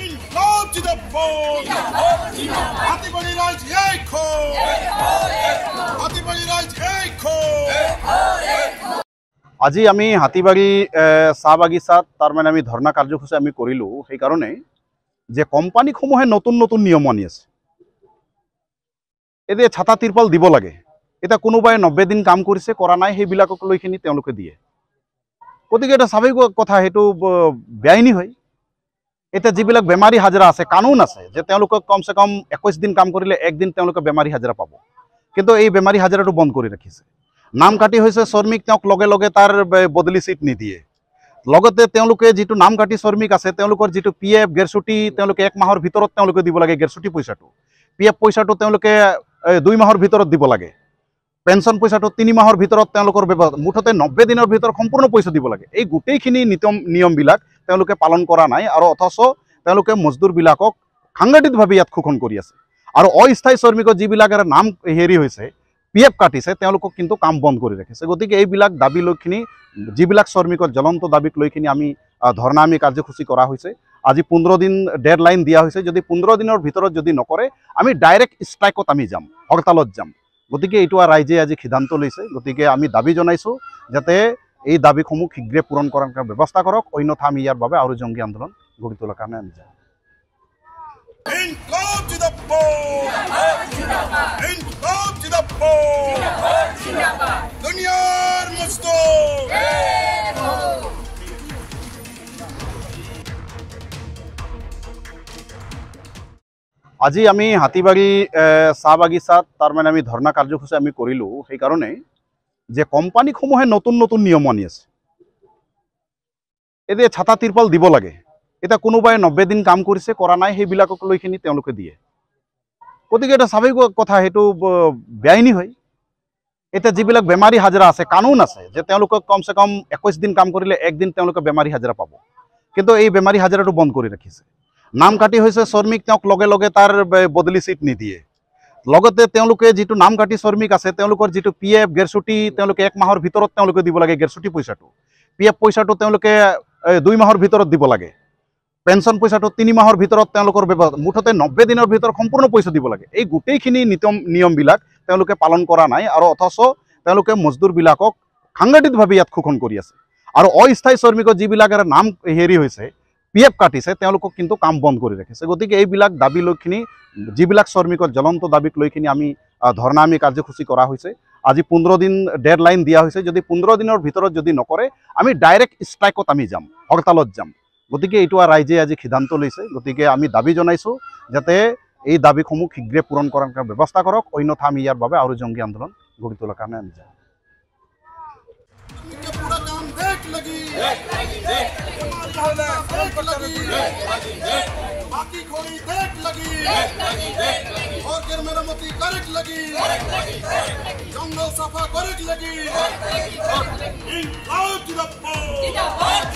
ইনকলাব জিন্দাবাদ হাতিবাড়ি ৰাজ এক হো হাতিবাড়ি ৰাজ এক হো। আজি আমি হাতিবাড়ি চাহ বাগিচাত তাৰমানে আমি ধৰ্ণা কাৰ্যসূচী আমি কৰিলোঁ সেই কাৰণে যে কোম্পানীসমূহে নতুন নতুন নিয়ম আনি আছে। এতিয়া ছাতা তিৰপাল দিব লাগে, এতিয়া কোনোবাই 90 দিন কাম কৰিছে কৰা নাই সেইবিলাকক লৈখিনি তেওঁলোকে দিয়ে, গতিকে এটা স্বাভাৱিক কথা, সেইটো বেআইনী হয়। এতিয়া যিবিলাক বেমাৰী হাজিৰা আছে, কানুন আছে যে তেওঁলোকক কমচে কম 21 দিন কাম কৰিলে একদিন তেওঁলোকে বেমাৰী হাজিৰা পাব, কিন্তু এই বেমাৰী হাজিৰাটো বন্ধ কৰি ৰাখিছে। নাম কাটি হৈছে শ্ৰমিক, তেওঁক লগে লগে তাৰ বদলি চিট নিদিয়ে। লগতে তেওঁলোকে যিটো নাম কাটি শ্ৰমিক আছে তেওঁলোকৰ যিটো PF গেৰছুটি তেওঁলোকে 1 মাহৰ ভিতৰত তেওঁলোকে দিব লাগে, গেৰছুটি পইচাটো, PF পইচাটো তেওঁলোকে 2 মাহৰ ভিতৰত দিব লাগে, পেঞ্চন পইচাটো 3 মাহৰ ভিতৰত তেওঁলোকৰ মুঠতে 90 দিনৰ ভিতৰত সম্পূৰ্ণ পইচা দিব লাগে। এই গোটেইখিনি নিয়মবিলাক তেওঁলোকে পালন কৰা নাই, আৰু অথচ তেওঁলোকে মজদুৰবিলাকক সাংঘাতিকভাৱে ইয়াত শোষণ কৰি আছে। আৰু অস্থায়ী শ্ৰমিকৰ যিবিলাকৰ নাম হেৰি হৈছে, PF কাটিছে, তেওঁলোকক কিন্তু কাম বন্ধ কৰি ৰাখিছে। গতিকে এইবিলাক দাবী লৈখিনি, যিবিলাক শ্ৰমিকৰ জ্বলন্ত দাবীক লৈখিনি আমি ধৰ্ণা আমি কাৰ্যসূচী কৰা হৈছে। আজি 15 দিন ডেডলাইন দিয়া হৈছে, যদি 15 দিনৰ ভিতৰত যদি নকৰে আমি ডাইৰেক্ট ষ্ট্ৰাইকত আমি যাম, হৰতালত যাম। গতিকে এইটো ৰাইজে আজি সিদ্ধান্ত লৈছে। গতিকে আমি দাবী জনাইছোঁ যাতে এই দাবীসমূহ শীঘ্ৰে পূৰণ কৰাৰ ব্যৱস্থা কৰক, অন্যথা আমি ইয়াৰ বাবে আৰু জংগী আন্দোলন গঢ়ি তোলাৰ কাৰণে আমি যাম। ইনকলাব জিন্দাবাদ ইনকলাব জিন্দাবাদ দুনিয়াৰ মজদুৰ। আজি আমি হাতিবাড়ি চাহ বাগিচাত তাৰমানে আমি ধৰ্ণা কাৰ্যসূচী আমি কৰিলোঁ সেই কাৰণে যে কোম্পানীসমূহে নতুন নতুন নিয়ম আনি আছে। এতিয়া ছাতা তিৰপাল দিব লাগে, এতিয়া কোনোবাই 90 দিন কাম কৰিছে কৰা নাই সেইবিলাকক লৈখিনি তেওঁলোকে দিয়ে, গতিকে এটা স্বাভাৱিক কথা, সেইটো বেআইনী হয়। এতিয়া যিবিলাক বেমাৰী হাজিৰা আছে, কানুন আছে যে তেওঁলোকক কমচে কম 21 দিন কাম কৰিলে একদিন তেওঁলোকে বেমাৰী হাজিৰা পাব, কিন্তু এই বেমাৰী হাজিৰাটো বন্ধ কৰি ৰাখিছে। নাম কাটি হৈছে শ্ৰমিক, তেওঁক লগে লগে তাৰ বদলি চিট নিদিয়ে। লগতে তেওঁলোকে যিটো নাম কাটি শ্ৰমিক আছে তেওঁলোকৰ যিটো PF গেৰছুটি তেওঁলোকে 1 মাহৰ ভিতৰত তেওঁলোকে দিব লাগে, গেৰছুটি পইচাটো, PF পইচাটো তেওঁলোকে 2 মাহৰ ভিতৰত দিব লাগে, পেঞ্চন পইচাটো 3 মাহৰ ভিতৰত তেওঁলোকৰ মুঠতে 90 দিনৰ ভিতৰত সম্পূৰ্ণ পইচা দিব লাগে। এই গোটেইখিনি নিয়মবিলাক তেওঁলোকে পালন কৰা নাই, আৰু অথচ তেওঁলোকে মজদুৰবিলাকক সাংঘাতিকভাৱে ইয়াত শোষণ কৰি আছে। আৰু অস্থায়ী শ্ৰমিকৰ যিবিলাকৰ নাম হেৰি হৈছে, PF কাটিছে, তেওঁলোকক কিন্তু কাম বন্ধ কৰি ৰাখিছে। গতিকে এইবিলাক দাবী লৈখিনি, যিবিলাক শ্ৰমিকৰ জ্বলন্ত দাবীক লৈখিনি আমি ধৰ্ণা আমি কাৰ্যসূচী কৰা হৈছে। আজি 15 দিন ডেডলাইন দিয়া হৈছে, যদি 15 দিনৰ ভিতৰত যদি নকৰে আমি ডাইৰেক্ট ষ্ট্ৰাইকত আমি যাম, হৰতালত যাম। গতিকে এইটো ৰাইজে আজি সিদ্ধান্ত লৈছে। গতিকে আমি দাবী জনাইছোঁ যাতে এই দাবীসমূহ শীঘ্ৰে পূৰণ কৰাৰ ব্যৱস্থা কৰক, অন্যথা আমি ইয়াৰ বাবে আৰু জংগী আন্দোলন গঢ়ি তোলাৰ কাৰণে আমি যাম। बाकी खोड़ी देख लगी और गिर मेरामती करक लगी जंगल सफा करक लगी इनकलाब जिंदाबाद